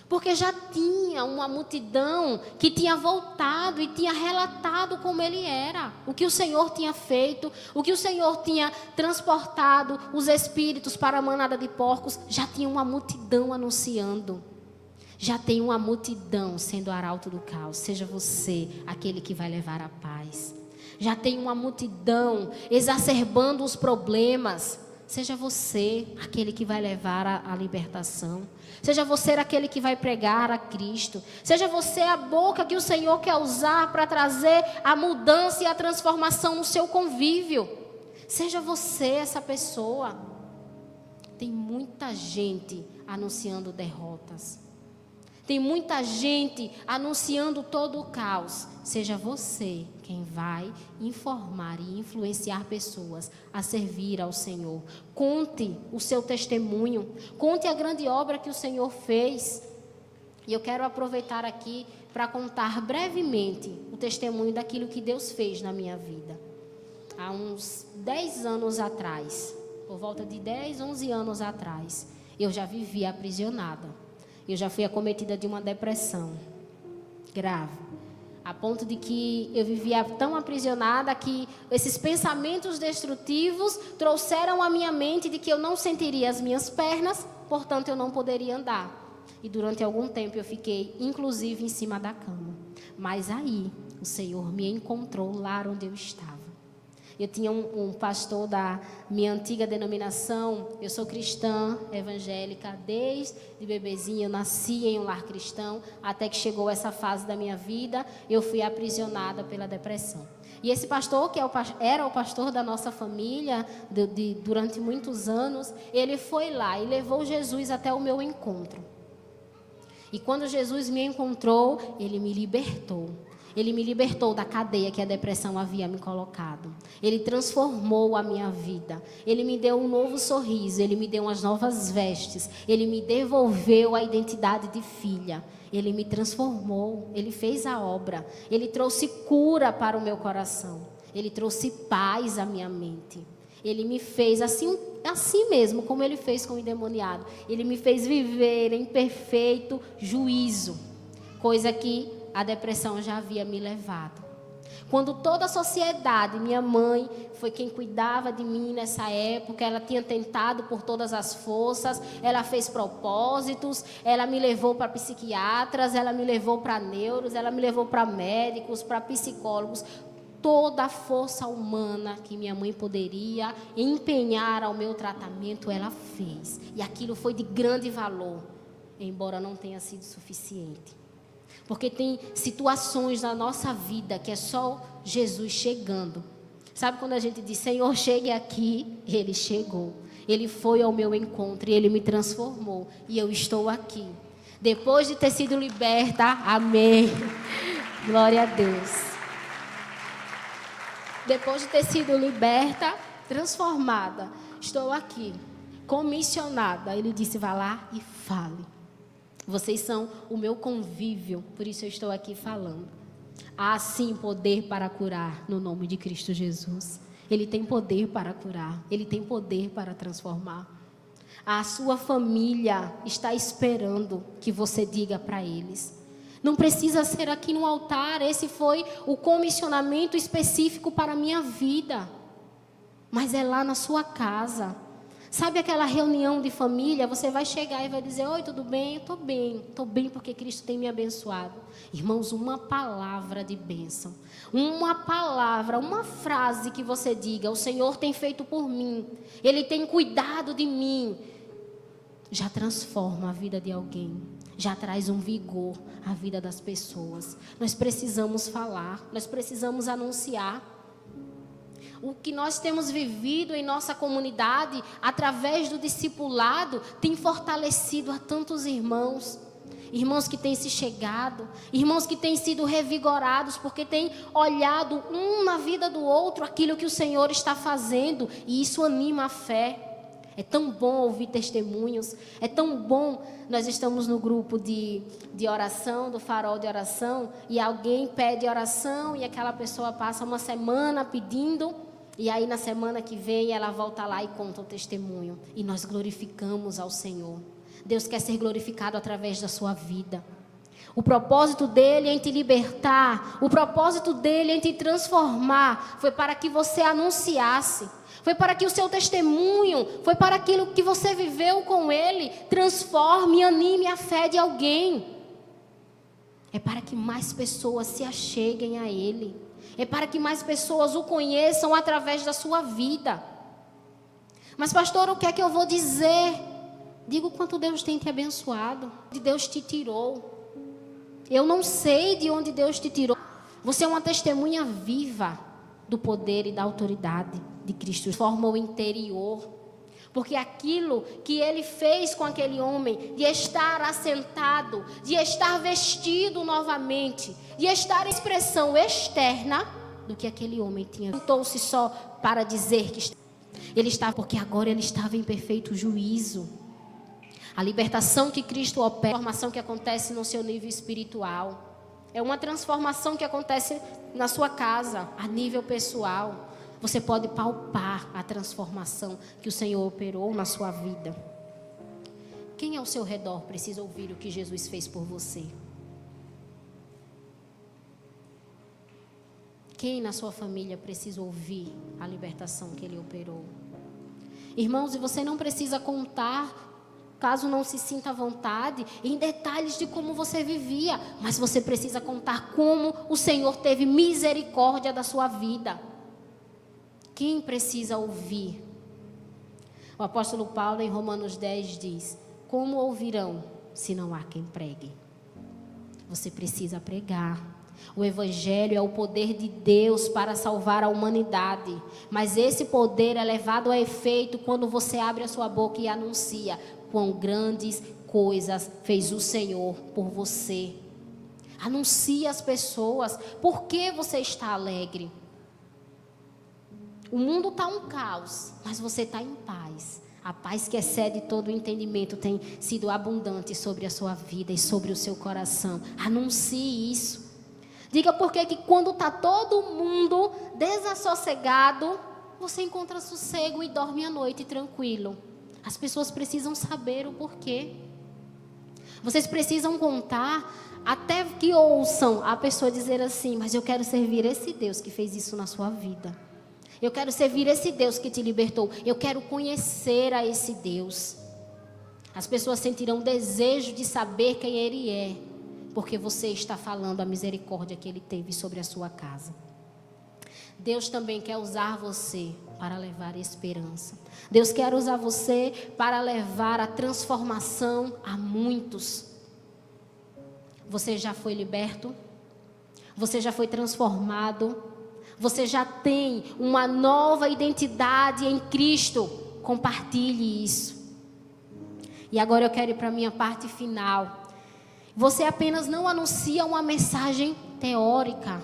Porque já tinha uma multidão que tinha voltado e tinha relatado como Ele era, o que o Senhor tinha feito, o que o Senhor tinha transportado, os espíritos para a manada de porcos. Já tinha uma multidão anunciando. Já tem uma multidão sendo arauto do caos. Seja você aquele que vai levar a paz. Já tem uma multidão exacerbando os problemas. Seja você aquele que vai levar a libertação. Seja você aquele que vai pregar a Cristo. Seja você a boca que o Senhor quer usar para trazer a mudança e a transformação no seu convívio. Seja você essa pessoa. Tem muita gente anunciando derrotas. Tem muita gente anunciando todo o caos. Seja você quem vai informar e influenciar pessoas a servir ao Senhor. Conte o seu testemunho. Conte a grande obra que o Senhor fez. E eu quero aproveitar aqui para contar brevemente o testemunho daquilo que Deus fez na minha vida. Há uns 10 anos atrás, por volta de 10, 11 anos atrás, eu já vivia aprisionada. Eu já fui acometida de uma depressão grave, a ponto de que eu vivia tão aprisionada que esses pensamentos destrutivos trouxeram à minha mente de que eu não sentiria as minhas pernas, portanto eu não poderia andar. E durante algum tempo eu fiquei, inclusive, em cima da cama. Mas aí o Senhor me encontrou lá onde eu estava. Eu tinha um pastor da minha antiga denominação. Eu sou cristã, evangélica, desde bebezinha. Eu nasci em um lar cristão, até que chegou essa fase da minha vida, eu fui aprisionada pela depressão. E esse pastor, que era o pastor da nossa família durante muitos anos, ele foi lá e levou Jesus até o meu encontro. E quando Jesus me encontrou, ele me libertou. Ele me libertou da cadeia que a depressão havia me colocado. Ele transformou a minha vida. Ele me deu um novo sorriso. Ele me deu umas novas vestes. Ele me devolveu a identidade de filha. Ele me transformou. Ele fez a obra. Ele trouxe cura para o meu coração. Ele trouxe paz à minha mente. Ele me fez assim mesmo, como ele fez com o endemoniado. Ele me fez viver em perfeito juízo. Coisa que a depressão já havia me levado. Quando toda a sociedade, minha mãe foi quem cuidava de mim nessa época, ela tinha tentado por todas as forças, ela fez propósitos, ela me levou para psiquiatras, ela me levou para neuros, ela me levou para médicos, para psicólogos. Toda a força humana que minha mãe poderia empenhar ao meu tratamento, ela fez. E aquilo foi de grande valor, embora não tenha sido suficiente. Porque tem situações na nossa vida que é só Jesus chegando. Sabe quando a gente diz, Senhor, chegue aqui? Ele chegou. Ele foi ao meu encontro e Ele me transformou. E eu estou aqui. Depois de ter sido liberta, amém. Glória a Deus. Depois de ter sido liberta, transformada, estou aqui, comissionada. Ele disse, vá lá e fale. Vocês são o meu convívio, por isso eu estou aqui falando. Há sim poder para curar no nome de Cristo Jesus. Ele tem poder para curar, Ele tem poder para transformar. A sua família está esperando que você diga para eles. Não precisa ser aqui no altar, esse foi o comissionamento específico para a minha vida. Mas é lá na sua casa. Sabe aquela reunião de família? Você vai chegar e vai dizer, oi, tudo bem? Estou bem porque Cristo tem me abençoado. Irmãos, uma palavra de bênção, uma palavra, uma frase que você diga, o Senhor tem feito por mim, Ele tem cuidado de mim, já transforma a vida de alguém, já traz um vigor à vida das pessoas. Nós precisamos falar, nós precisamos anunciar. O que nós temos vivido em nossa comunidade, através do discipulado, tem fortalecido a tantos irmãos. Irmãos que têm se chegado, irmãos que têm sido revigorados, porque têm olhado um na vida do outro, aquilo que o Senhor está fazendo, e isso anima a fé. É tão bom ouvir testemunhos, é tão bom. Nós estamos no grupo de oração, do farol de oração, e alguém pede oração, e aquela pessoa passa uma semana pedindo, e aí na semana que vem ela volta lá e conta o testemunho. E nós glorificamos ao Senhor. Deus quer ser glorificado através da sua vida. O propósito dele é em te libertar. O propósito dele é em te transformar. Foi para que você anunciasse. Foi para que o seu testemunho, foi para aquilo que você viveu com ele, transforme e anime a fé de alguém. É para que mais pessoas se acheguem a ele. É para que mais pessoas o conheçam através da sua vida. Mas pastor, o que é que eu vou dizer? Diga o quanto Deus tem te abençoado, de Deus te tirou. Eu não sei de onde Deus te tirou. Você é uma testemunha viva do poder e da autoridade de Cristo. Forma o interior. Porque aquilo que ele fez com aquele homem, de estar assentado, de estar vestido novamente, de estar em expressão externa do que aquele homem tinha. Sentou-se só para dizer que ele estava, porque agora ele estava em perfeito juízo. A libertação que Cristo opera, a transformação que acontece no seu nível espiritual. É uma transformação que acontece na sua casa, a nível pessoal. Você pode palpar a transformação que o Senhor operou na sua vida. Quem ao seu redor precisa ouvir o que Jesus fez por você? Quem na sua família precisa ouvir a libertação que Ele operou? Irmãos, e você não precisa contar, caso não se sinta à vontade, em detalhes de como você vivia, mas você precisa contar como o Senhor teve misericórdia da sua vida. Quem precisa ouvir? O apóstolo Paulo, em Romanos 10, diz: como ouvirão se não há quem pregue? Você precisa pregar. O evangelho é o poder de Deus para salvar a humanidade. Mas esse poder é levado a efeito quando você abre a sua boca e anuncia quão grandes coisas fez o Senhor por você. Anuncie às pessoas por que você está alegre. O mundo está um caos, mas você está em paz. A paz que excede todo o entendimento tem sido abundante sobre a sua vida e sobre o seu coração. Anuncie isso. Diga por que quando está todo mundo desassossegado, você encontra sossego e dorme à noite tranquilo. As pessoas precisam saber o porquê. Vocês precisam contar, até que ouçam a pessoa dizer assim: mas eu quero servir esse Deus que fez isso na sua vida. Eu quero servir esse Deus que te libertou. Eu quero conhecer a esse Deus. As pessoas sentirão desejo de saber quem Ele é, porque você está falando a misericórdia que Ele teve sobre a sua casa. Deus também quer usar você para levar esperança. Deus quer usar você para levar a transformação a muitos. Você já foi liberto? Você já foi transformado? Você já tem uma nova identidade em Cristo? Compartilhe isso. E agora eu quero ir para a minha parte final. Você apenas não anuncia uma mensagem teórica.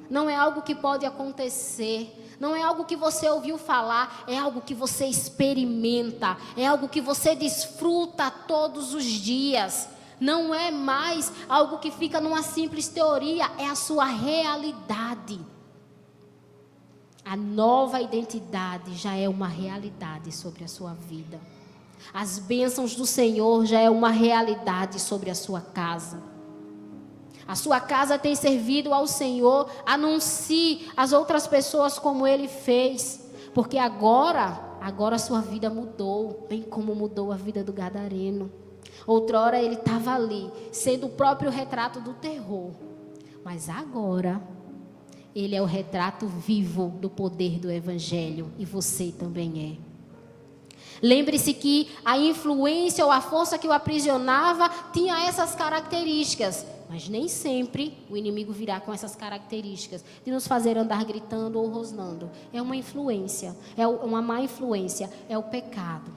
Não é algo que pode acontecer. Não é algo que você ouviu falar. É algo que você experimenta. É algo que você desfruta todos os dias. Não é mais algo que fica numa simples teoria. É a sua realidade. A nova identidade já é uma realidade sobre a sua vida. As bênçãos do Senhor já é uma realidade sobre a sua casa. A sua casa tem servido ao Senhor. Anuncie às outras pessoas como Ele fez. Porque agora a sua vida mudou, bem como mudou a vida do gadareno. Outrora ele estava ali, sendo o próprio retrato do terror. Mas agora ele é o retrato vivo do poder do Evangelho. E você também é. Lembre-se que a influência ou a força que o aprisionava tinha essas características. Mas nem sempre o inimigo virá com essas características de nos fazer andar gritando ou rosnando. É uma influência, é uma má influência, é o pecado.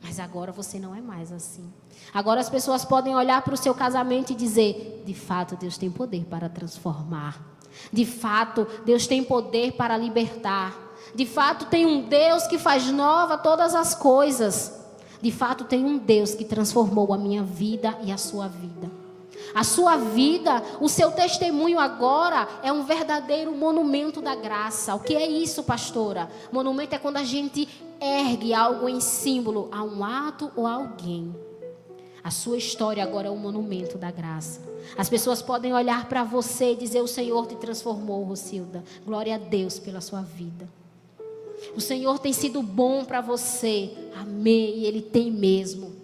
Mas agora você não é mais assim. Agora as pessoas podem olhar para o seu casamento e dizer: de fato Deus tem poder para transformar. De fato Deus tem poder para libertar. De fato tem um Deus que faz nova todas as coisas. De fato tem um Deus que transformou a minha vida e a sua vida. A sua vida, o seu testemunho agora é um verdadeiro monumento da graça. O que é isso, pastora? Monumento é quando a gente ergue algo em símbolo a um ato ou a alguém. A sua história agora é um monumento da graça. As pessoas podem olhar para você e dizer: o Senhor te transformou, Rocilda. Glória a Deus pela sua vida. O Senhor tem sido bom para você. Amém. E Ele tem mesmo.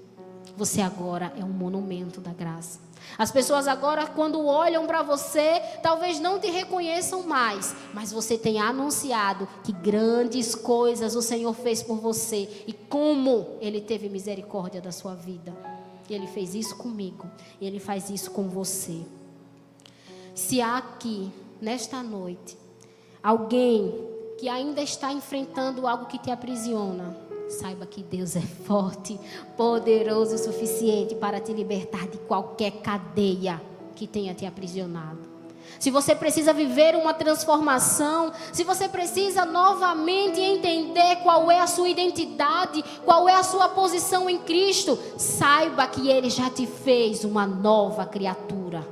Você agora é um monumento da graça. As pessoas agora, quando olham para você, talvez não te reconheçam mais, mas você tem anunciado que grandes coisas o Senhor fez por você e como Ele teve misericórdia da sua vida. E Ele fez isso comigo, e Ele faz isso com você. Se há aqui, nesta noite, alguém que ainda está enfrentando algo que te aprisiona, saiba que Deus é forte, poderoso o suficiente para te libertar de qualquer cadeia que tenha te aprisionado. Se você precisa viver uma transformação, se você precisa novamente entender qual é a sua identidade, qual é a sua posição em Cristo, saiba que Ele já te fez uma nova criatura.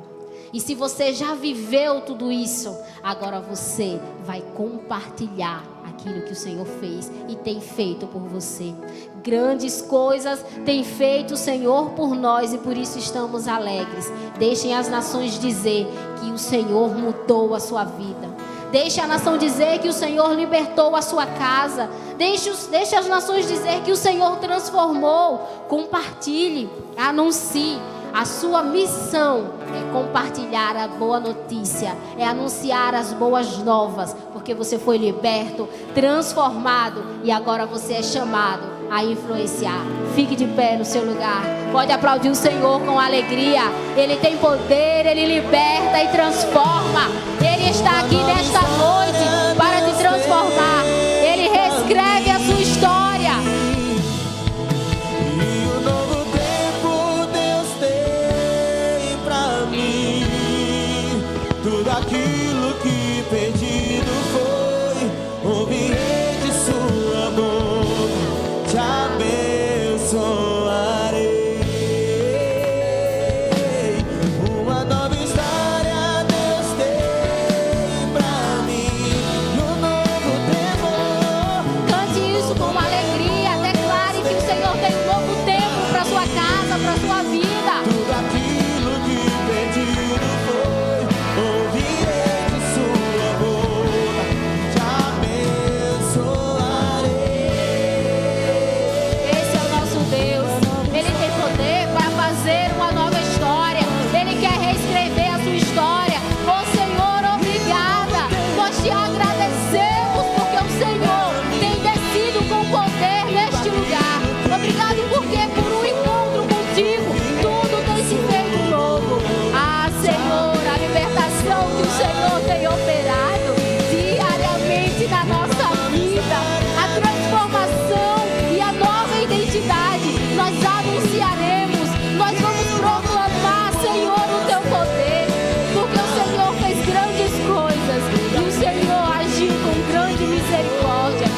E se você já viveu tudo isso, agora você vai compartilhar aquilo que o Senhor fez e tem feito por você. Grandes coisas tem feito o Senhor por nós e por isso estamos alegres. Deixem as nações dizer que o Senhor mudou a sua vida. Deixe a nação dizer que o Senhor libertou a sua casa. Deixe as nações dizer que o Senhor transformou. Compartilhe, anuncie. A sua missão é compartilhar a boa notícia, é anunciar as boas novas, porque você foi liberto, transformado e agora você é chamado a influenciar. Fique de pé no seu lugar. Pode aplaudir o Senhor com alegria. Ele tem poder, Ele liberta e transforma. Ele está aqui nesta noite para te transformar. Ele reescreve a sua história. E um novo tempo Deus tem pra mim. Tudo aquilo que pedido foi, ouvirei de sua boca, te abençoarei. Uma nova história Deus tem pra mim. E um novo tempo. Cante isso com alegria. Declare que o Senhor tem um novo tempo para sua casa, para sua vida. Tudo aquilo que pedido foi, ouvirei de sua boca, te abençoarei. Esse é o nosso Deus. Ele tem poder para fazer uma nova história. Ele quer reescrever a sua história. Ô Senhor, obrigada. Nós te agradecemos porque o Senhor tem descido com poder neste lugar. Obrigado porque por um encontro contigo tudo tem se feito novo. Ah, Senhor, a libertação que o Senhor tem operado diariamente na nossa vida, a transformação e a nova identidade, nós anunciaremos, nós vamos proclamar, Senhor, o teu poder, porque o Senhor fez grandes coisas e o Senhor agiu com grande misericórdia.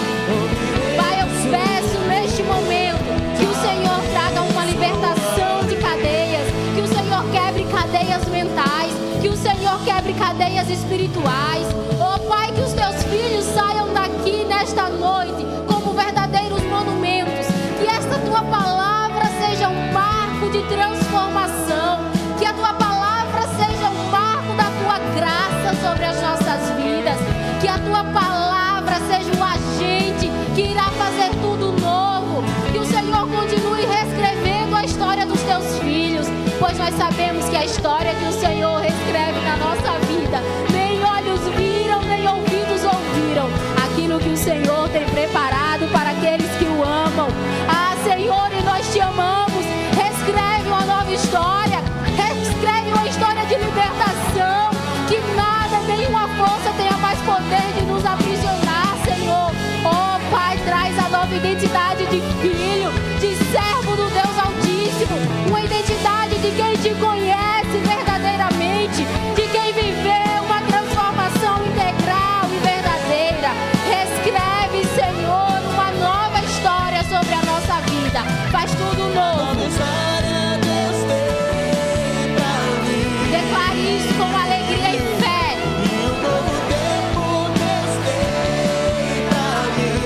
Pai, eu peço neste momento que o Senhor traga uma libertação de cadeias, que o Senhor quebre cadeias mentais, que o Senhor quebre cadeias espirituais. Oh Pai, que os teus filhos saiam daqui nesta noite como verdadeiros monumentos, que esta tua palavra seja um marco de transformação, que a tua palavra seja um marco da tua graça sobre as nossas vidas, que a tua palavra seja um agente que irá fazer tudo novo, que o Senhor continue reescrevendo a história dos teus filhos, pois nós sabemos que a história que o Senhor reescreve na nossa vida, nem olhos viram, nem ouvidos ouviram aquilo que o Senhor tem preparado para aqueles que o amam. Ah, Senhor, e nós te amamos. Reescreve uma nova história, reescreve uma história de libertação, que nada, nenhuma força tenha mais poder de nos aprisionar, Senhor. Oh Pai, traz a nova identidade de filho, de servo do Deus Altíssimo, uma identidade de quem te conhece verdadeiramente, de quem viveu uma transformação integral e verdadeira. Reescreve, Senhor, uma nova história sobre a nossa vida. Faz tudo novo. Nova história Deus tem pra mim. Declare isso com alegria e fé. E um novo tempo Deus tem pra mim.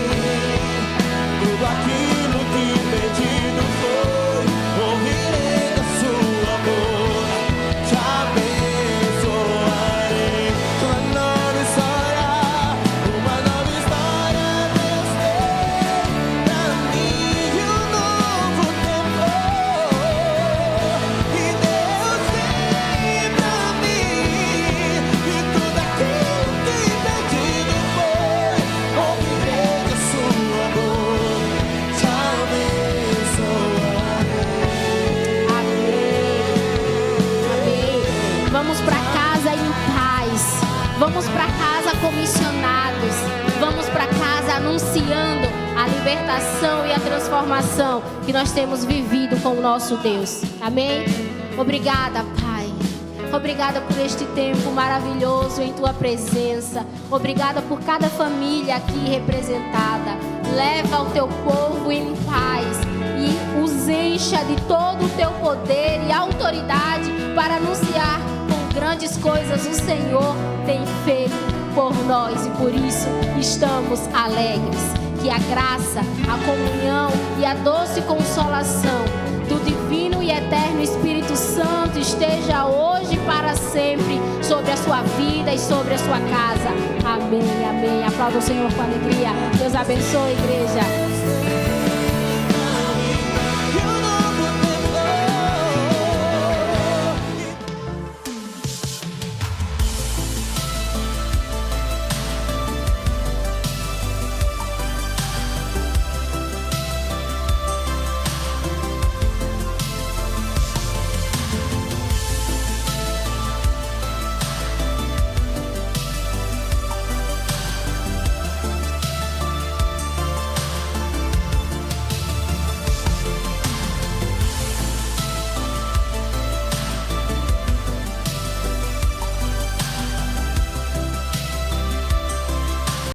Tudo aquilo que pedido foi, ouvirei da sua boca, te abençoarei. Uma nova história Deus tem pra mim. E um novo tempo, e Deus tem pra mim. E tudo aquilo que pedido foi, ouvirei da sua boca, te abençoarei. Amém. Vamos para casa em paz. Vamos para casa comissionados. Vamos para casa anunciando a libertação e a transformação que nós temos vivido com o nosso Deus. Amém? Obrigada, Pai. Obrigada por este tempo maravilhoso em Tua presença. Obrigada por cada família aqui representada. Leva o Teu povo em paz e os encha de todo o Teu poder e autoridade para anunciar com grandes coisas o Senhor tem feito por nós. E por isso estamos alegres. Que a graça, a comunhão e a doce consolação do divino e eterno Espírito Santo esteja hoje e para sempre sobre a sua vida e sobre a sua casa. Amém, amém. Aplauda o Senhor com alegria. Deus abençoe, igreja.